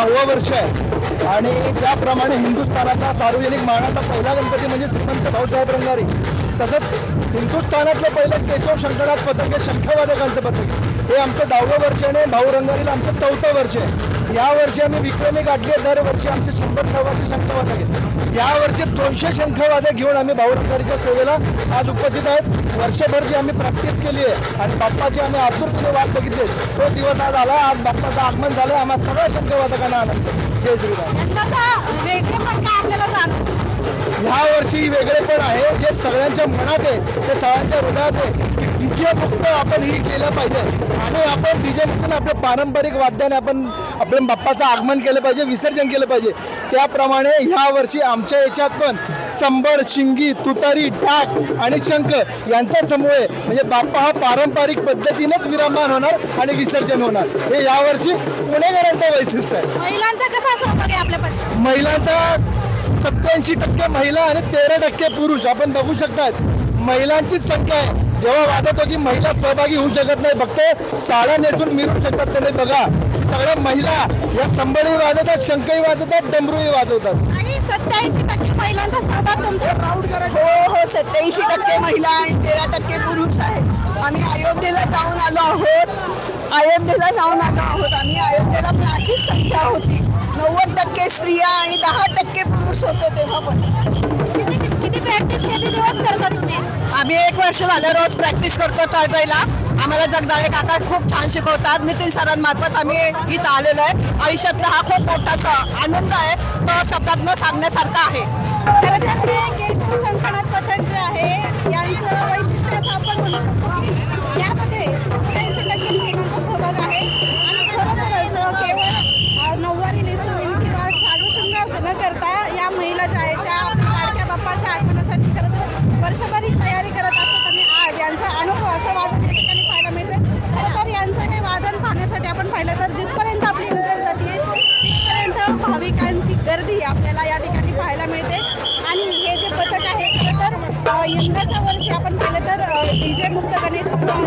10वं वर्ष आहे आणि ज्याप्रमाणे हिंदुस्थानातला सार्वजनिक मानाचा पहिला गणपती म्हणजे श्रीमंत भाऊसाहेब रंगारी, तसंच हिंदुस्थानातलं पहिलं केशव शंकरनाथ पथक हे शंखवादकांचं पथक, हे आमचं 10वं वर्ष आहे. भाऊ रंगारीला आमचं 4थं वर्ष आहे. यावर्षी आम्ही विक्रमी गाठली. दरवर्षी आमचे 100-125 शंखवादक आहेत. यावर्षी 200 शंखवादक घेऊन आम्ही भाऊ रंगारीच्या सेवेला आज उपस्थित आहेत. वर्षभर जी आम्ही प्रॅक्टिस केली आहे आणि बाप्पाची आम्ही आतुरतेने वाट बघितली, तो दिवस आज आला. आज बाप्पाचं आगमन झालं. आम्हा सगळ्या शंखवादकांना आनंद. जय श्रीराम. ह्या वर्षी वेगळेपण आहे जे सगळ्यांच्या मनात आहे, ते सगळ्यांच्या हृदयात आहे की डीजे मुक्त आपण ही केलं पाहिजे आणि आपण डीजे मुक्त आपल्या पारंपरिक वाद्याने आपण आपल्या बाप्पाचं आगमन केलं पाहिजे, विसर्जन केलं पाहिजे. त्याप्रमाणे ह्या वर्षी आमच्या याच्यात पण संबळ, शिंगी, तुतारी, टाक आणि शंख यांचा समूह आहे. म्हणजे बाप्पा हा पारंपरिक पद्धतीनेच विराजमान होणार आणि विसर्जन होणार. हे यावर्षी पुणेकरांचं वैशिष्ट्य आहे. महिलांचा कसा सहभाग आहे आपल्या? महिलांचा 87% महिला आणि 13% पुरुष. आपण बघू शकतात महिलांचीच संख्या आहे. जेव्हा वाटत हो की महिला सहभागी होऊ शकत नाही, फक्त साड्या नेसून मिळू शकतात, त्याने बघा सगळ्या महिला या संबळी वाजवतात, शंखही वाजवतात, डमरूही वाजवतात. 87% महिलांचा सहभाग तुमच्या प्राऊड करा. हो, 87% महिला आणि 13% पुरुष आहे. आम्ही अयोध्येला जाऊन आलो आहोत. आम्ही अयोध्येला पण अशीच संख्या होती. 90% स्त्रिया आणि 10% पुरुष होते. तेव्हा पण किती प्रॅक्टिस, किती दिवस करता तुम्ही? आम्ही 1 वर्ष झालं रोज प्रॅक्टिस करतो तळजाईला. आम्हाला जगदाळे काका खूप छान शिकवतात. नितीन सरांमार्फत आम्ही इथं आलेलो आहे. आयुष्यातला हा खूप मोठा आनंद आहे, तो शब्दात न सांगण्यासारखा आहे. खरं तर हे केशव शंकरनाथ पथक जे आहे यांचं वैशिष्ट्य असं आपण म्हणू शकतो की यामध्ये 87% महिलांचा सहभाग आहे आणि खरोखरच केवळ नऊवारी नेसून किंवा साजशृंगार न करता या महिला ज्या आहेत त्या आपल्या लाडक्या बाप्पाच्या आगमनासाठी खरं तर वर्षभर तयारी करत असतात आणि आज यांचा अनुभव असं वादन या ठिकाणी पाहायला मिळतं. खरं तर यांचं हे वादन पाहण्यासाठी आपण पाहिलं तर जिथपर्यंत आपली नजर जाते तिथपर्यंत भाविकांची गर्दी आपल्याला या ठिकाणी पाहायला मिळते. आणि हे जे पथक आहे खरं तर यंदाच्या वर्षी आपण पाहिलं तर डीजे मुक्त गणेशोत्सव